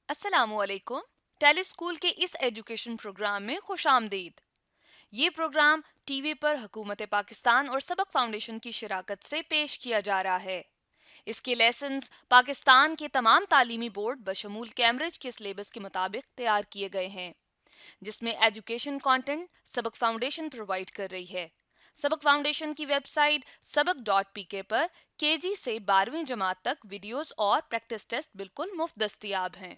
अस्सलामुअलैकुम। टेलीस्कूल के इस एजुकेशन प्रोग्राम में खुशामदीद। ये प्रोग्राम टीवी पर हुकूमत पाकिस्तान और सबक फाउंडेशन की शिराकत से पेश किया जा रहा है। इसके लेसन्स पाकिस्तान के तमाम तालीमी बोर्ड बशमूल कैम्ब्रिज के सिलेबस के मुताबिक तैयार किए गए हैं, जिसमें एजुकेशन कंटेंट सबक फाउंडेशन प्रोवाइड कर रही है। सबक फाउंडेशन की वेबसाइट सबक.pk पर केजी से 12वीं जमात तक वीडियोस और प्रैक्टिस टेस्ट बिल्कुल मुफ्त दस्तियाब हैं।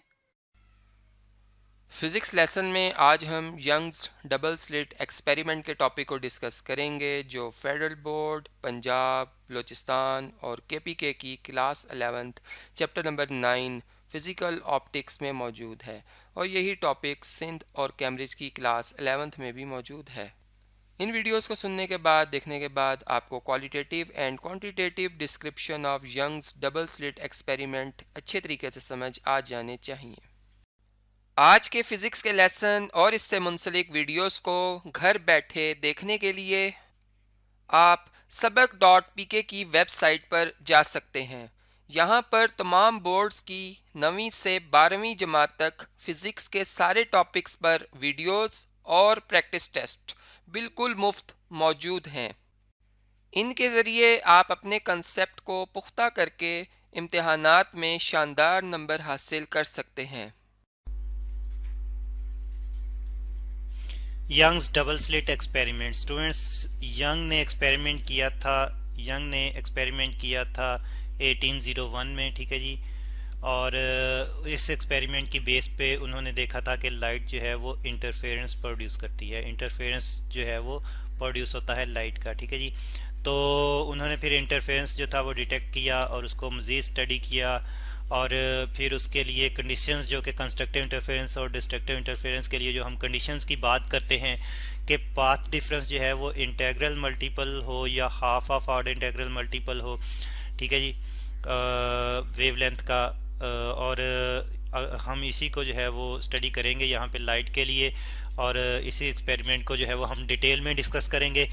फिज़िक्स लेसन में आज हम यंग्स डबल स्लिट एक्सपेरिमेंट के टॉपिक को डिस्कस करेंगे जो फेडरल बोर्ड पंजाब बलूचिस्तान और केपीके की class 11th chapter number 9 physical optics में मौजूद है और यही टॉपिक सिंध और कैम्ब्रिज की क्लास 11th में भी मौजूद है। इन वीडियोस को सुनने के बाद देखने के बाद आपको qualitative and quantitative description of Young's double slit experiment अच्छे तरीके से समझ आ जाने चाहिए। आज के फिज़िक्स के लेसन और इससे मुंसलिक वीडियोस को घर बैठे देखने के लिए आप सबक.pk की वेबसाइट पर जा सकते हैं। यहाँ पर तमाम बोर्ड्स की 9वीं से 12वीं जमात तक फ़िज़िक्स के सारे टॉपिक्स पर वीडियोस और प्रैक्टिस टेस्ट बिल्कुल मुफ्त मौजूद हैं। इनके ज़रिए आप अपने कंसेप्ट को पुख्ता करके इम्तिहानात में शानदार नंबर हासिल कर सकते हैं। Young's double slit experiment. Students, Young ने एक्सपेरिमेंट किया था 1801 में, ठीक है जी। और इस एक्सपेरिमेंट की बेस पे उन्होंने देखा था कि लाइट जो है वो इंटरफेरेंस प्रोड्यूस करती है। इंटरफेरेंस जो है वो प्रोड्यूस होता है लाइट का, ठीक है जी। तो उन्होंने फिर इंटरफेरेंस जो था वो डिटेक्ट किया और उसको मज़ीद स्टडी किया और फिर उसके लिए कंडीशंस जो कि कंस्ट्रक्टिव इंटरफेरेंस और डिस्ट्रक्टिव इंटरफेरेंस के लिए जो हम कंडीशंस की बात करते हैं कि पाथ डिफरेंस जो है वो इंटेग्रल मल्टीपल हो या half of order integral multiple हो, ठीक है जी, वेवलेंथ का। और हम इसी को जो है वो स्टडी करेंगे यहाँ पे लाइट के लिए और इसी एक्सपेरिमेंट को जो है वो हम डिटेल में डिस्कस करेंगे।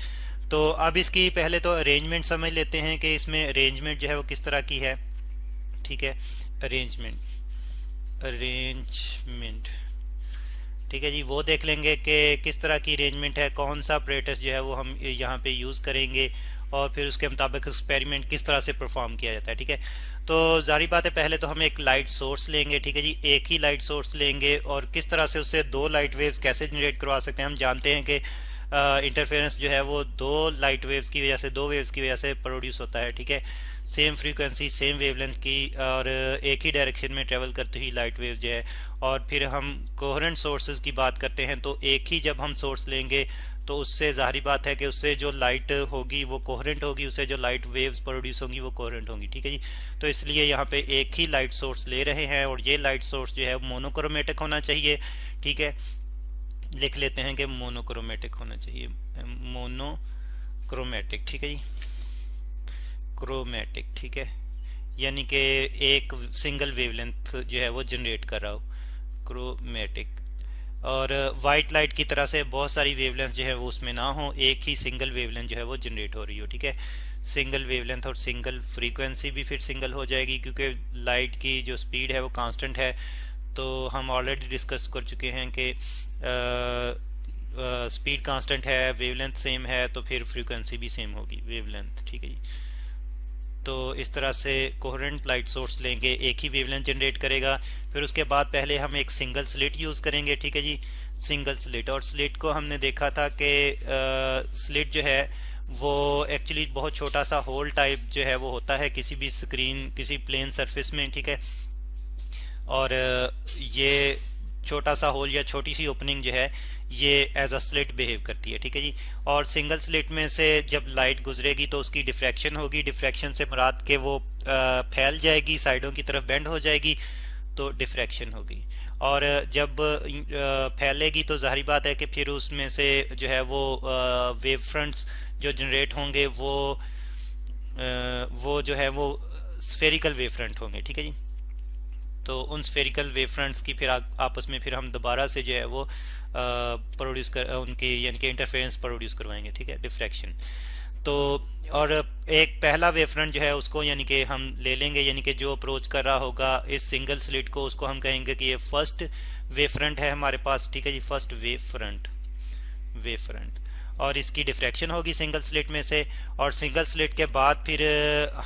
तो अब इसकी पहले तो अरेंजमेंट समझ लेते हैं कि इसमें अरेंजमेंट जो है वो किस तरह की है, ठीक है। अरेंजमेंट ठीक है जी, वो देख लेंगे कि किस तरह की अरेंजमेंट है, कौन सा अपरेटस जो है वो हम यहाँ पे यूज़ करेंगे और फिर उसके मुताबिक एक्सपेरिमेंट किस तरह से परफॉर्म किया जाता है, ठीक है। तो जारी बात है, पहले तो हम एक लाइट सोर्स लेंगे, ठीक है जी, एक ही लाइट सोर्स लेंगे और किस तरह से उससे दो लाइट वेव्स कैसे जनरेट करवा सकते हैं। हम जानते हैं कि इंटरफेरेंस जो है वो दो लाइट वेव्स की वजह से, दो वेव्स की वजह से प्रोड्यूस होता है, ठीक है। सेम फ्रीक्वेंसी सेम वेवलेंथ की और एक ही डायरेक्शन में ट्रेवल करती हुई लाइट वेव जो है। और फिर हम कोहेरेंट सोर्सेज की बात करते हैं तो एक ही जब हम सोर्स लेंगे तो उससे ज़ाहिर बात है कि उससे जो लाइट होगी वो कोहेरेंट होगी, उससे जो लाइट वेव्स प्रोड्यूस होंगी वो कोहेरेंट होंगी, ठीक है जी। तो इसलिए यहाँ पे एक ही लाइट सोर्स ले रहे हैं और ये लाइट सोर्स जो है मोनोक्रोमेटिक होना चाहिए, ठीक है। लिख लेते हैं कि मोनोक्रोमेटिक होना चाहिए, मोनोक्रोमेटिक, ठीक है जी, क्रोमेटिक, ठीक है, यानी कि एक सिंगल वेवलेंथ जो है वो जनरेट कर रहा हो, क्रोमेटिक। और वाइट लाइट की तरह से बहुत सारी वेवलेंथ जो है वो उसमें ना हो, एक ही सिंगल वेवलेंथ जो है वो जनरेट हो रही हो, ठीक है। सिंगल वेवलेंथ और सिंगल फ्रीक्वेंसी भी फिर सिंगल हो जाएगी क्योंकि लाइट की जो स्पीड है वो कांस्टेंट है। तो हम ऑलरेडी डिस्कस कर चुके हैं कि स्पीड कांस्टेंट है, वेवलेंथ सेम है, तो फिर फ्रीक्वेंसी भी सेम होगी, वेवलेंथ, ठीक है जी। तो इस तरह से कोहेरेंट लाइट सोर्स लेंगे, एक ही वेवलेंथ जनरेट करेगा। फिर उसके बाद पहले हम एक सिंगल स्लिट यूज़ करेंगे, ठीक है जी, सिंगल स्लिट। और स्लिट को हमने देखा था कि स्लिट जो है वो एक्चुअली बहुत छोटा सा होल टाइप जो है वो होता है किसी भी स्क्रीन, किसी प्लेन सरफेस में, ठीक है। और ये छोटा सा होल या छोटी सी ओपनिंग जो है ये एज अ स्लिट बिहेव करती है, ठीक है जी। और सिंगल स्लिट में से जब लाइट गुजरेगी तो उसकी डिफ्रैक्शन होगी, डिफ्रैक्शन से मुराद के वो फैल जाएगी, साइडों की तरफ बेंड हो जाएगी, तो डिफ्रैक्शन होगी। और जब फैलेगी तो जाहिर बात है कि फिर उसमें से जो है वो वेव फ्रंट्स जो जनरेट होंगे वो जो है वो स्फेरिकल वेव फ्रंट होंगे, ठीक है जी। तो उन स्फेरिकल वेव फ्रंट्स की फिर आपस में फिर हम दोबारा से जो है वो प्रोड्यूस कर उनकी यानी कि इंटरफेरेंस प्रोड्यूस करवाएंगे, ठीक है, डिफ्रैक्शन। तो और एक पहला वेव फ्रंट जो है उसको यानी कि हम ले लेंगे, यानी कि जो अप्रोच कर रहा होगा इस सिंगल स्लिट को, उसको हम कहेंगे कि ये फर्स्ट वेव फ्रंट है हमारे पास, ठीक है जी, फर्स्ट वेव फ्रंट, और इसकी डिफ्रैक्शन होगी सिंगल स्लिट में से। और सिंगल स्लिट के बाद फिर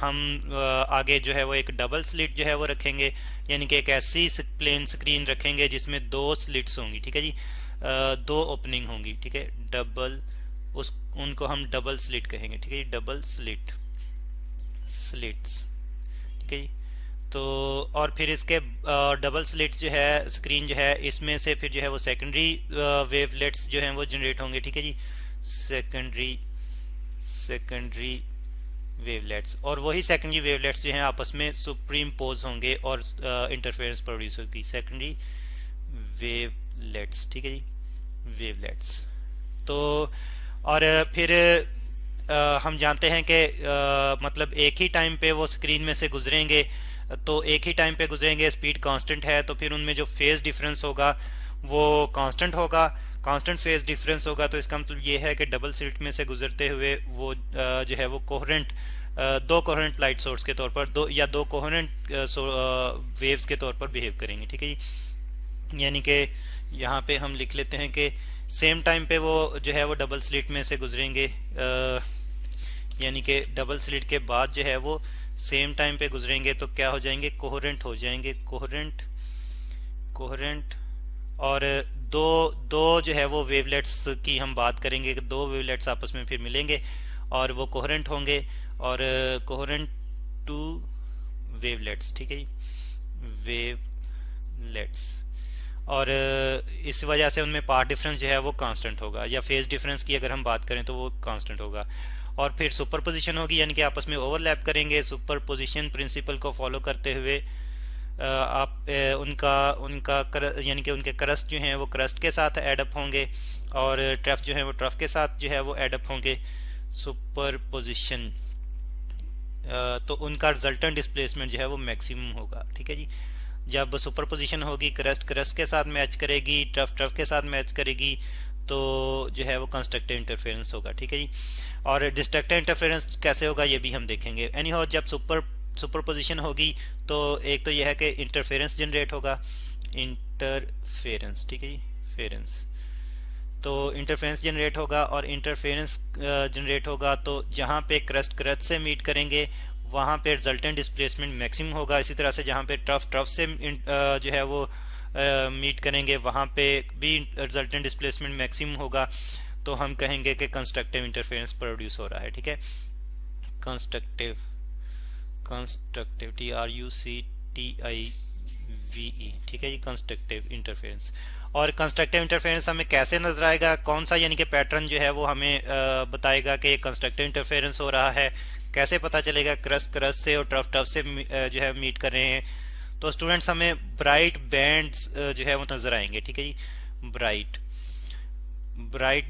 हम आगे जो है वो एक डबल स्लिट जो है वो रखेंगे, यानी कि एक ऐसी प्लेन स्क्रीन रखेंगे जिसमें दो स्लिट्स होंगी, ठीक है जी, दो ओपनिंग होंगी, ठीक है, डबल, उनको हम डबल स्लिट कहेंगे, ठीक है जी, डबल स्लिट्स, ठीक है जी। तो और फिर इसके डबल स्लिट्स जो है स्क्रीन जो है इसमें से फिर जो है वो सेकेंडरी वेवलेट्स जो हैं वो जनरेट होंगे, ठीक है जी, सेकेंडरी वेवलेट्स, और वही सेकेंडरी वेवलेट्स जो हैं आपस में सुप्रीम पोज होंगे और इंटरफेरेंस प्रोड्यूस होगी, सेकेंडरी वेवलेट्स, ठीक है जी, वेवलेट्स। तो और फिर हम जानते हैं कि मतलब एक ही टाइम पे वो स्क्रीन में से गुजरेंगे, तो एक ही टाइम पे गुजरेंगे, स्पीड कांस्टेंट है, तो फिर उनमें जो फेज डिफरेंस होगा वो कांस्टेंट होगा, कांस्टेंट फेज डिफरेंस होगा। तो इसका मतलब ये है कि डबल स्लिट में से गुजरते हुए वो जो है वो कोहेरेंट दो कोहेरेंट लाइट सोर्स के तौर पर दो कोहेरेंट वेव्स के तौर पर बिहेव करेंगे, ठीक है जी। यानी कि यहाँ पे हम लिख लेते हैं कि सेम टाइम पे वो जो है वो डबल स्लिट में से गुजरेंगे, यानी कि डबल स्लिट के बाद जो है वो सेम टाइम पे गुजरेंगे, तो क्या हो जाएंगे, कोहेरेंट हो जाएंगे, कोहेरेंट। और दो जो है वो वेवलेट्स की हम बात करेंगे कि दो वेवलेट्स आपस में फिर मिलेंगे और वो कोहेरेंट होंगे, और कोहेरेंट टू वेवलेट्स, ठीक है जी, वेवलेट्स। और इस वजह से उनमें पाथ डिफरेंस जो है वो कांस्टेंट होगा, या फेज डिफरेंस की अगर हम बात करें तो वो कांस्टेंट होगा। और फिर सुपरपोजिशन होगी, यानी कि आपस में ओवरलैप करेंगे। सुपरपोजिशन प्रिंसिपल को फॉलो करते हुए आप यानी कि उनके क्रस्ट जो हैं वो क्रस्ट के साथ एडअप होंगे, और ट्रफ जो है वो ट्रफ के साथ जो है वो एडअप होंगे, सुपरपोजिशन। तो उनका रिजल्टेंट डिस्प्लेसमेंट जो है वो मैक्सिमम होगा, ठीक है जी। जब सुपरपोजिशन होगी, क्रस्ट के साथ मैच करेगी, ट्रफ के साथ मैच करेगी, तो जो है वो कंस्ट्रक्टिव इंटरफेरेंस होगा, ठीक है जी। और डिस्ट्रक्टिव इंटरफेरेंस कैसे होगा ये भी हम देखेंगे। एनी हाउ, जब सुपरपोजिशन होगी तो एक तो यह है कि इंटरफेरेंस जनरेट होगा, इंटरफेरेंस, ठीक है जी, फेरेंस। तो इंटरफेरेंस जनरेट होगा, और इंटरफेरेंस जनरेट होगा तो जहाँ पे क्रस्ट से मीट करेंगे वहाँ पे रिजल्टेंट डिस्प्लेसमेंट मैक्सिमम होगा। इसी तरह से जहाँ पे ट्रफ से जो है वो मीट करेंगे वहाँ पे भी रिजल्टेंट डिस्प्लेसमेंट मैक्सिमम होगा। तो हम कहेंगे कि कंस्ट्रक्टिव इंटरफेरेंस प्रोड्यूस हो रहा है, ठीक है, कंस्ट्रक्टिव TRUCTIVE, ठीक है जी, कंस्ट्रक्टिव इंटरफेरेंस। और कंस्ट्रक्टिव इंटरफेरेंस हमें कैसे नजर आएगा, कौन सा यानी कि पैटर्न जो है वो हमें बताएगा कि कंस्ट्रक्टिव इंटरफेरेंस हो रहा है, कैसे पता चलेगा क्रस्ट से और ट्रफ से जो है मीट कर रहे हैं। तो स्टूडेंट्स हमें ब्राइट बैंड्स जो है वो नजर आएंगे, ठीक है जी, ब्राइट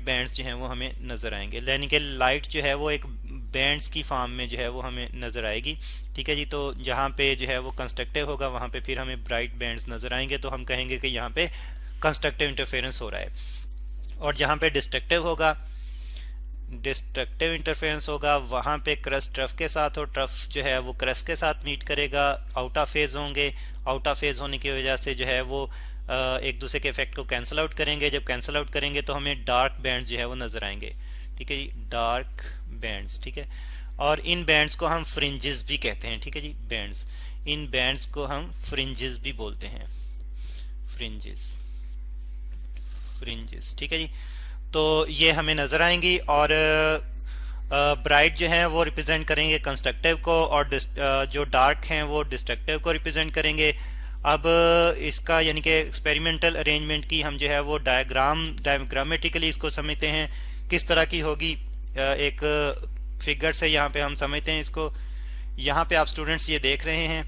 बैंड्स जो हैं वो हमें नजर आएंगे, यानी कि लाइट जो है वो एक बैंड्स की फॉर्म में जो है वो हमें नजर आएगी, ठीक है जी। तो जहाँ पे जो है वो कंस्ट्रक्टिव होगा वहाँ पे फिर हमें ब्राइट बैंड्स नजर आएंगे, तो हम कहेंगे कि यहाँ पे कंस्ट्रक्टिव इंटरफेरेंस हो रहा है। और जहाँ पे डिस्ट्रक्टिव इंटरफेरेंस होगा वहाँ पे क्रस्ट ट्रफ के साथ, और ट्रफ जो है वो क्रस्ट के साथ मीट करेगा, आउट ऑफ फेज होंगे। आउट ऑफ फेज होने की वजह से जो है वो एक दूसरे के इफेक्ट को कैंसिल आउट करेंगे। जब कैंसिल आउट करेंगे तो हमें डार्क बैंड्स जो है वो नजर आएंगे, ठीक है जी, डार्क बैंड्स, ठीक है। और इन बैंड्स को हम फ्रिंजेस भी कहते हैं, ठीक है जी, बैंड्स, इन बैंड्स को हम फ्रिंजेस भी बोलते हैं, फ्रिंजेस, ठीक है जी। तो ये हमें नजर आएंगी, और ब्राइट जो है वो रिप्रेजेंट करेंगे कंस्ट्रक्टिव को, और जो डार्क हैं वो डिस्ट्रक्टिव को रिप्रेजेंट करेंगे। अब इसका यानी कि एक्सपेरिमेंटल अरेंजमेंट की हम जो है वो डायग्रामेटिकली इसको समझते हैं किस तरह की होगी। एक फिगर से यहाँ पे हम समझते हैं इसको। यहाँ पे आप स्टूडेंट्स ये देख रहे हैं,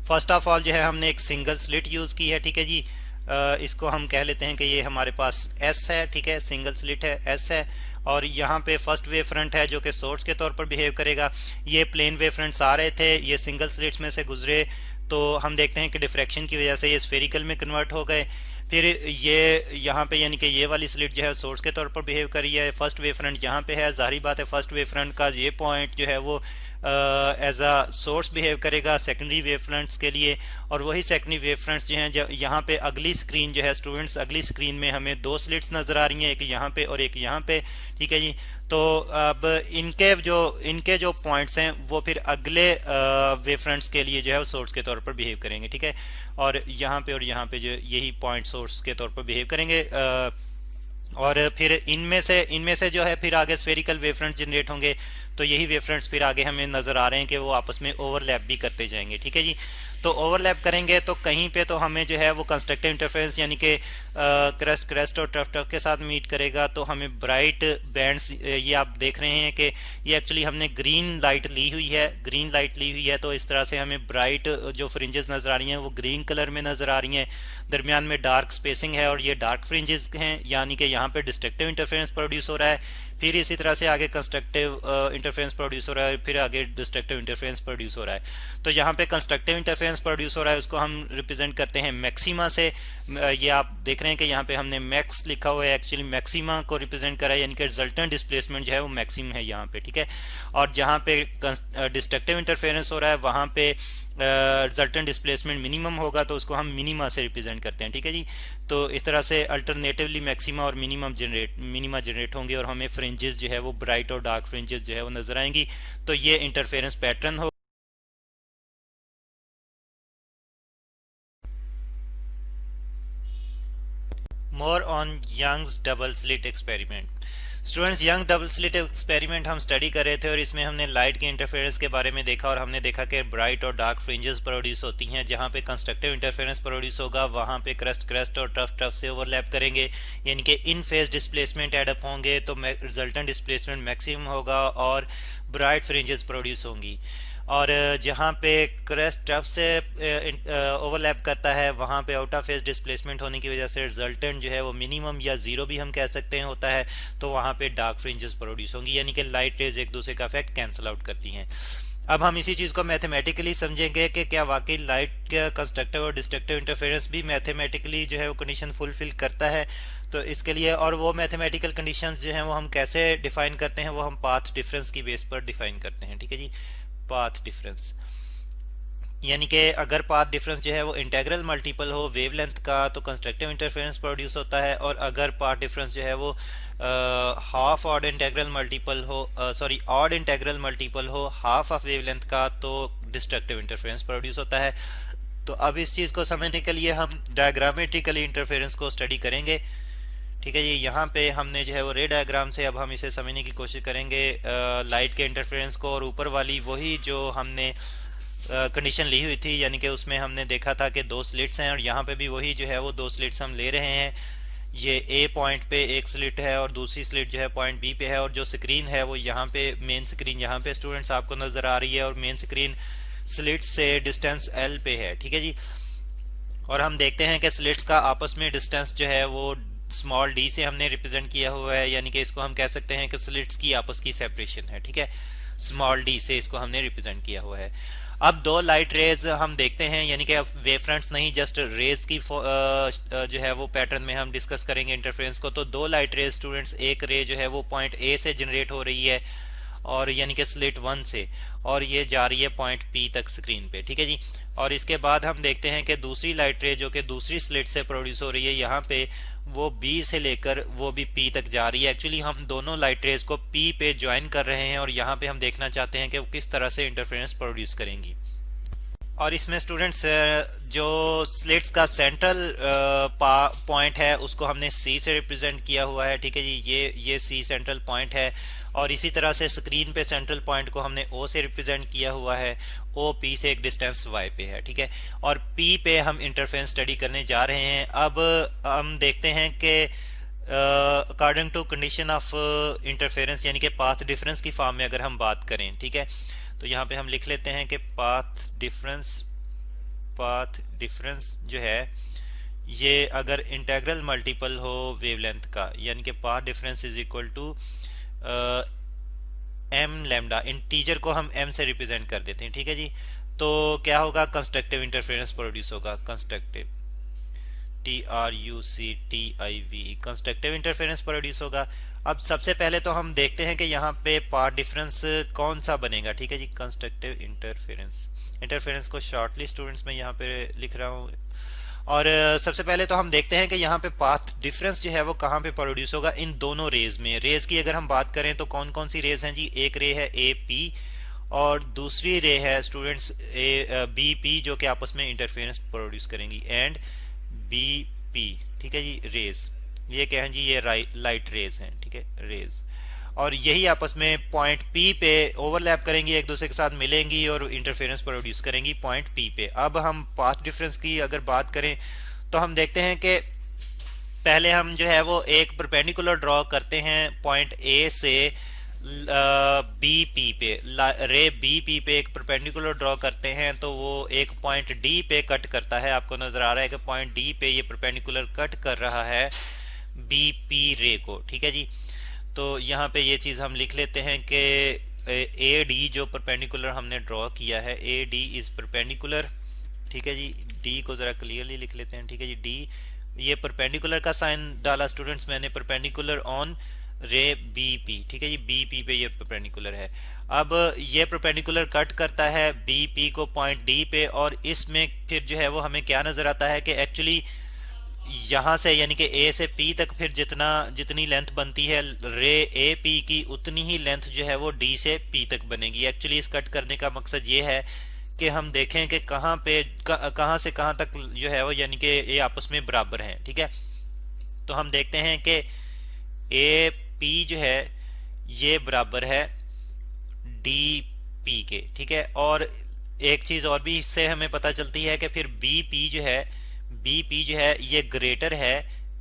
फर्स्ट ऑफ ऑल जो है हमने एक सिंगल स्लिट यूज की है, ठीक है जी। इसको हम कह लेते हैं कि ये हमारे पास एस है, ठीक है, सिंगल स्लिट है, एस है। और यहाँ पे फर्स्ट वेव फ्रंट है जो कि सोर्स के तौर पर बिहेव करेगा। ये प्लेन वेव फ्रंट्स आ रहे थे, ये सिंगल स्लिट्स में से गुजरे, तो हम देखते हैं कि डिफ्रैक्शन की वजह से ये स्फेरिकल में कन्वर्ट हो गए। फिर ये यहाँ पे यानी कि ये वाली स्लिट जो है सोर्स के तौर पर बिहेव कर रही है। फर्स्ट वेव फ्रंट यहाँ पे है, जाहिर बात है फर्स्ट वेव फ्रंट का ये पॉइंट जो है वो एज अ सोर्स बिहेव करेगा सेकेंडरी वेव फ्रंट्स के लिए। और वही सेकेंडरी वेव फ्रंट्स जो हैं, यहाँ पे अगली स्क्रीन जो है स्टूडेंट्स, अगली स्क्रीन में हमें दो स्लिट्स नज़र आ रही हैं, एक यहाँ पे और एक यहाँ पे, ठीक है जी। तो अब इनके जो पॉइंट्स हैं वो फिर अगले वेव फ्रंट्स के लिए जो है वो सोर्स के तौर पर बिहेव करेंगे, ठीक है। और यहाँ पे जो यही पॉइंट सोर्स के तौर पर बिहेव करेंगे। और फिर इनमें से जो है फिर आगे स्फेरिकल वेव फ्रंट जनरेट होंगे। तो यही वेव फ्रंट्स फिर आगे हमें नज़र आ रहे हैं कि वो आपस में ओवरलैप भी करते जाएंगे, ठीक है जी। तो ओवरलैप करेंगे तो कहीं पे तो हमें जो है वो कंस्ट्रक्टिव इंटरफेरेंस यानी कि क्रेस्ट और टफ टफ के साथ मीट करेगा। तो हमें ब्राइट बैंड्स, ये आप देख रहे हैं कि ये एक्चुअली हमने ग्रीन लाइट ली हुई है, तो इस तरह से हमें ब्राइट जो फ्रिंजेस नज़र आ रही हैं वो ग्रीन कलर में नज़र आ रही हैं। दरमियान में डार्क स्पेसिंग है और ये डार्क फ्रिंजेस हैं, यानी कि यहाँ पे डिस्ट्रक्टिव इंटरफेरेंस प्रोड्यूस हो रहा है। फिर इसी तरह से आगे कंस्ट्रक्टिव इंटरफेरेंस प्रोड्यूस हो रहा है, फिर आगे डिस्ट्रक्टिव इंटरफेरेंस प्रोड्यूस हो रहा है। तो यहाँ पे कंस्ट्रक्टिव इंटरफेरेंस प्रोड्यूस हो रहा है, उसको हम रिप्रेजेंट करते हैं मैक्सिमा से। ये आप देख रहे हैं कि यहाँ पे हमने मैक्स लिखा हुआ है, एक्चुअली मैक्सिमा को रिप्रेजेंट करा है, यानी कि रिजल्टेंट डिस्प्लेसमेंट जो है वो मैक्सिमम है यहाँ पे, ठीक है। और जहाँ पे डिस्ट्रक्टिव इंटरफेरेंस हो रहा है वहाँ पे रिजल्टेंट डिस्प्लेसमेंट मिनिमम होगा, तो उसको हम मिनिमा से रिप्रेजेंट करते हैं, ठीक है जी। तो इस तरह से अल्टरनेटिवली मैक्सिमा और मिनिमा जनरेट होंगे और हमें फ्रिंजेस जो है वो ब्राइट और डार्क फ्रिंजेस जो है वो नजर आएंगी। तो ये इंटरफेरेंस पैटर्न हो। More on Young's double slit experiment. Students, Young double slit experiment हम स्टडी कर रहे थे और इसमें हमने लाइट के इंटरफेरेंस के बारे में देखा और हमने देखा कि ब्राइट और डार्क फ्रिंजेस प्रोड्यूस होती हैं। जहाँ पे कंस्ट्रक्टिव इंटरफेरेंस प्रोड्यूस होगा वहाँ पे क्रस्ट और टफ से ओवरलैप करेंगे, यानी कि इन फेज डिस्प्लेसमेंट एडअप होंगे, तो रिजल्टेंट डिस्प्लेसमेंट मैक्सिमम होगा और ब्राइट फ्रिंजेस प्रोड्यूस होंगी। और जहाँ पे क्रस्ट टफ से ओवरलैप करता है वहाँ पे आउट ऑफ फेज डिस्प्लेसमेंट होने की वजह से रिजल्टेंट जो है वो मिनिमम या ज़ीरो भी हम कह सकते हैं होता है, तो वहाँ पे डार्क फ्रिंजेस प्रोड्यूस होंगी, यानी कि लाइट रेज एक दूसरे का इफेक्ट कैंसिल आउट करती हैं। अब हम इसी चीज़ को मैथमेटिकली समझेंगे कि क्या वाकई लाइट का कंस्ट्रक्टिव और डिस्ट्रक्टिव इंटरफेरेंस भी मैथमेटिकली जो है वो कंडीशन फुलफिल करता है। तो इसके लिए, और वो मैथमेटिकल कंडीशंस जो हैं वो हम कैसे डिफाइन करते हैं, वो हम पाथ डिफरेंस की बेस पर डिफाइन करते हैं, ठीक है जी। पाथ डिफरेंस यानी कि अगर पाथ डिफरेंस जो है वो इंटेग्रल मल्टीपल हो वेवलेंथ का तो कंस्ट्रक्टिव इंटरफेरेंस प्रोड्यूस होता है, और अगर पाथ डिफरेंस जो है वो हाफ ऑड इंटेग्रल मल्टीपल हो, ऑड इंटेग्रल मल्टीपल हो हाफ ऑफ वेवलेंथ का, तो डिस्ट्रक्टिव इंटरफेरेंस प्रोड्यूस होता है। तो अब इस चीज़ को समझने के लिए हम डायग्रामेट्रिकली इंटरफेरेंस को स्टडी करेंगे, ठीक है जी। यहाँ पे हमने जो है वो रे डायग्राम से अब हम इसे समझने की कोशिश करेंगे लाइट के इंटरफेरेंस को, और ऊपर वाली वही जो हमने कंडीशन ली हुई थी, यानी कि उसमें हमने देखा था कि दो स्लिट्स हैं और यहाँ पे भी वही जो है वो दो स्लिट्स हम ले रहे हैं। ये ए पॉइंट पे एक स्लिट है और दूसरी स्लिट जो है पॉइंट बी पे है, और जो स्क्रीन है वो यहाँ पे मेन स्क्रीन यहाँ पे स्टूडेंट्स आपको नज़र आ रही है, और मेन स्क्रीन स्लिट से डिस्टेंस एल पे है, ठीक है जी। और हम देखते हैं कि स्लिट्स का आपस में डिस्टेंस जो है वो स्मॉल डी से हमने रिप्रेजेंट किया हुआ है, यानी कि इसको हम कह सकते हैं कि स्लिट्स की आपस की सेपरेशन है, ठीक है। स्मॉल डी से इसको हमने रिप्रेजेंट किया हुआ है। अब दो लाइट रेज हम देखते हैं, यानी कि अब वेव फ्रंट्स नहीं, जस्ट रेज की जो है वो पैटर्न में हम डिस्कस करेंगे इंटरफेरेंस को। तो दो लाइट रेज स्टूडेंट्स, एक रे जो है वो पॉइंट ए से जनरेट हो रही है और यानी कि स्लिट 1 से, और ये जा रही है पॉइंट पी तक स्क्रीन पे, ठीक है जी। और इसके बाद हम देखते हैं कि दूसरी लाइट रे जो कि दूसरी स्लिट से प्रोड्यूस हो रही है, यहाँ पे वो बी से लेकर वो भी पी तक जा रही है। एक्चुअली हम दोनों लाइट रेज को पी पे ज्वाइन कर रहे हैं और यहाँ पे हम देखना चाहते हैं कि वो किस तरह से इंटरफेरेंस प्रोड्यूस करेंगी। और इसमें स्टूडेंट्स जो स्लिट्स का सेंट्रल पॉइंट है उसको हमने सी से रिप्रेजेंट किया हुआ है, ठीक है जी। ये सी सेंट्रल पॉइंट है, और इसी तरह से स्क्रीन पे सेंट्रल पॉइंट को हमने ओ से रिप्रेजेंट किया हुआ है, ओ पी से एक डिस्टेंस वाई पे है, ठीक है। और पी पे हम इंटरफेरेंस स्टडी करने जा रहे हैं। अब हम देखते हैं कि according to condition of interference यानी कि पाथ डिफरेंस की फॉर्म में अगर हम बात करें, ठीक है, तो यहाँ पे हम लिख लेते हैं कि पाथ डिफरेंस जो है ये अगर इंटेग्रल मल्टीपल हो वेवलेंथ का, यानी कि path difference is equal to m lambda, integer को हम एम से रिप्रेजेंट कर देते हैं, ठीक है जी। तो क्या होगा, कंस्ट्रक्टिव इंटरफेरेंस प्रोड्यूस होगा, constructive, TRUCTIV constructive interference produce होगा। अब सबसे पहले तो हम देखते हैं कि यहाँ पे पाथ डिफरेंस कौन सा बनेगा। ठीक है जी, कंस्ट्रक्टिव इंटरफेरेंस, इंटरफेरेंस को शॉर्टली स्टूडेंट्स में यहाँ पे लिख रहा हूँ। और सबसे पहले तो हम देखते हैं कि यहाँ पे पाथ डिफरेंस जो है वो कहाँ पे प्रोड्यूस होगा, इन दोनों रेज में। रेज की अगर हम बात करें तो कौन कौन सी रेज हैं जी, एक रे है AP और दूसरी रे है स्टूडेंट्स BP, जो कि आपस में इंटरफेरेंस प्रोड्यूस करेंगी, एंड BP। ठीक है जी, रेज ये क्या है जी, ये लाइट रेज हैं। ठीक है, रेज, और यही आपस में पॉइंट P पे ओवरलैप करेंगी, एक दूसरे के साथ मिलेंगी और इंटरफेरेंस प्रोड्यूस करेंगी पॉइंट P पे। अब हम पाथ डिफरेंस की अगर बात करें तो हम देखते हैं कि पहले हम जो है वो एक परपेंडिकुलर ड्रॉ करते हैं पॉइंट A से BP पे, रे BP पे एक परपेंडिकुलर ड्रॉ करते हैं तो वो एक पॉइंट D पे कट करता है। आपको नजर आ रहा है कि पॉइंट D पे ये परपेंडिकुलर कट कर रहा है BP रे को। ठीक है जी, तो यहाँ पे ये चीज हम लिख लेते हैं कि AD जो परपेंडिकुलर हमने ड्रॉ किया है, AD इज परपेंडिकुलर। ठीक है जी, D को जरा क्लियरली लिख लेते हैं। ठीक है जी, D ये परपेंडिकुलर का साइन डाला स्टूडेंट्स मैंने, परपेंडिकुलर ऑन रे BP। ठीक है जी, BP पे ये परपेंडिकुलर है। अब ये परपेंडिकुलर कट करता है BP को पॉइंट D पे, और इसमें फिर जो है वो हमें क्या नजर आता है कि एक्चुअली यहाँ से यानी कि A से P तक फिर जितनी लेंथ बनती है रे AP की, उतनी ही लेंथ जो है वो D से P तक बनेगी। एक्चुअली इस कट करने का मकसद ये है कि हम देखें कि कहाँ से कहाँ तक जो है वो यानी कि ये आपस में बराबर हैं। ठीक है, तो हम देखते हैं कि AP जो है ये बराबर है DP के। ठीक है, और एक चीज और भी इससे हमें पता चलती है कि फिर BP जो है ये ग्रेटर है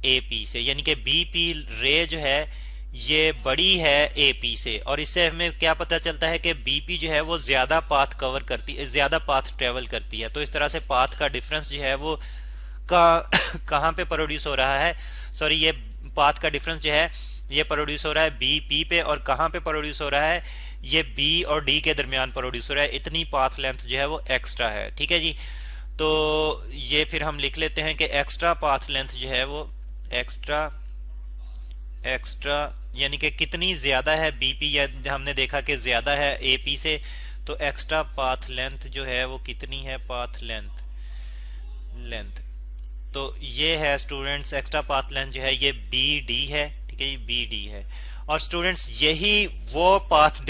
AP से, यानी कि BP रे जो है ये बड़ी है AP से, और इससे हमें क्या पता चलता है कि BP जो है वो ज्यादा पाथ कवर करती है, ज्यादा पाथ ट्रेवल करती है। तो इस तरह से पाथ का डिफरेंस जो है वो कहाँ पे प्रोड्यूस हो रहा है, सॉरी ये पाथ का डिफरेंस जो है ये प्रोड्यूस हो रहा है BP पे, और कहाँ पे प्रोड्यूस हो रहा है, ये B और D के दरमियान प्रोड्यूस हो रहा है। इतनी पाथ लेंथ जो है वो एक्स्ट्रा है। ठीक है जी, तो ये फिर हम लिख लेते हैं कि एक्स्ट्रा पाथ लेंथ जो है वो एक्स्ट्रा यानी कि कितनी ज्यादा है BP, या हमने देखा कि ज्यादा है AP से, तो एक्स्ट्रा पाथ लेंथ जो है वो कितनी है, पाथ लेंथ तो ये है स्टूडेंट्स, एक्स्ट्रा पाथ लेंथ जो है ये BD है। ठीक है, ये BD है। और स्टूडेंट्स यही वो पाथ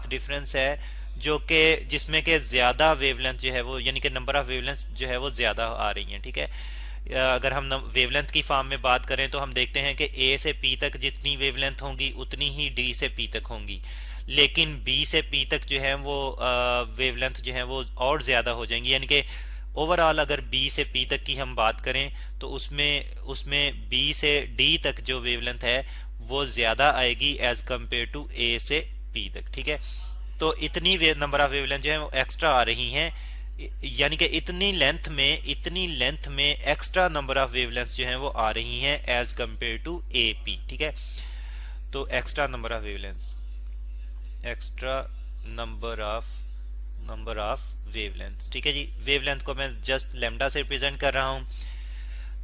डिफरेंस है जो कि जिसमें के ज्यादा वेवलेंथ जो है वो यानी कि नंबर ऑफ वेवलेंथ जो है वो ज्यादा आ रही हैं। ठीक है, अगर हम वेवलेंथ की फॉर्म में बात करें तो हम देखते हैं कि A से P तक जितनी वेवलेंथ होंगी उतनी ही D से P तक होंगी, लेकिन B से P तक जो है वो वेवलेंथ जो है वो और ज्यादा हो जाएंगी। यानी कि ओवरऑल अगर B से P तक की हम बात करें तो उसमें B से D तक जो वेवलेंथ है वो ज्यादा आएगी एज कंपेयर टू A से P तक। ठीक है, तो इतनी नंबर ऑफ वेवलेंथ जो है वो एक्स्ट्रा आ रही हैं, यानी कि इतनी लेंथ में एक्स्ट्रा नंबर ऑफ वेवलेंथ जो है वो आ रही हैं एज कंपेयर टू AP। ठीक है, तो एक्स्ट्रा नंबर ऑफ वेवलेंथ। ठीक है जी, वेवलेंथ को मैं जस्ट लैम्डा से रिप्रेजेंट कर रहा हूं।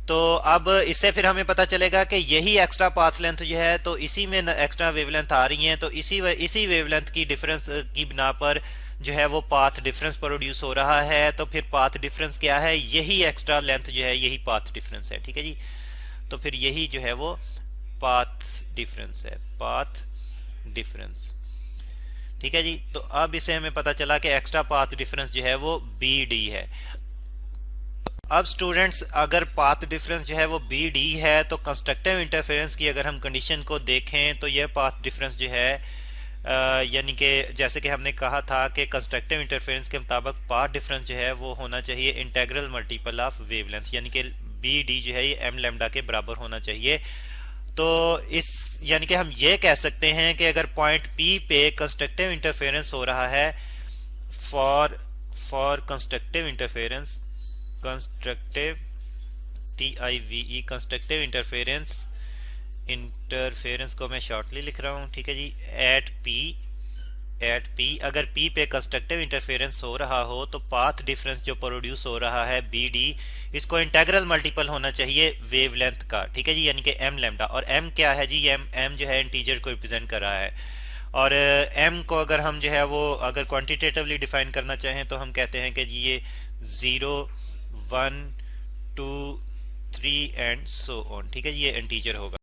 तो अब इससे फिर हमें पता चलेगा कि यही एक्स्ट्रा पाथ लेंथ जो है तो इसी में एक्स्ट्रा वेवलेंथ आ रही है, तो इसी वेवलेंथ की डिफरेंस की बिना पर जो है वो पाथ डिफरेंस प्रोड्यूस हो रहा है। तो फिर पाथ डिफरेंस क्या है, यही एक्स्ट्रा लेंथ जो है यही पाथ डिफरेंस है। ठीक है जी, तो फिर यही जो है वो पाथ डिफरेंस। ठीक है जी, तो अब इसे हमें पता चला कि एक्स्ट्रा पाथ डिफरेंस जो है वो BD है। अब स्टूडेंट्स अगर पाथ डिफरेंस जो है वो BD है तो कंस्ट्रक्टिव इंटरफेरेंस की अगर हम कंडीशन को देखें तो यह पाथ डिफरेंस जो है यानी कि जैसे कि हमने कहा था कि कंस्ट्रक्टिव इंटरफेरेंस के मुताबिक पाथ डिफरेंस जो है वो होना चाहिए इंटीग्रल मल्टीपल ऑफ वेवलेंथ, यानी कि BD जो है ये m लैम्डा के बराबर होना चाहिए। तो इस यानी कि हम ये कह सकते हैं कि अगर पॉइंट P पे कंस्ट्रक्टिव इंटरफेरेंस हो रहा है for constructive interference, constructive interference को मैं शॉर्टली लिख रहा हूं। ठीक है जी, एट पी, अगर पी पे कंस्ट्रक्टिव इंटरफेरेंस हो रहा हो तो पाथ डिफरेंस जो प्रोड्यूस हो रहा है बी डी, इसको इंटेग्रल मल्टीपल होना चाहिए वेवलेंथ का, ठीक है जी, यानी कि एम लैम्डा। और एम क्या है जी, एम जो है इंटीजर को रिप्रेजेंट कर रहा है। और एम को अगर हम जो है वो अगर क्वांटिटेटिवली डिफाइन करना चाहें तो हम कहते हैं कि जी ये 0 1 2 3 एंड सो ऑन, ठीक है जी, ये इंटीजर होगा।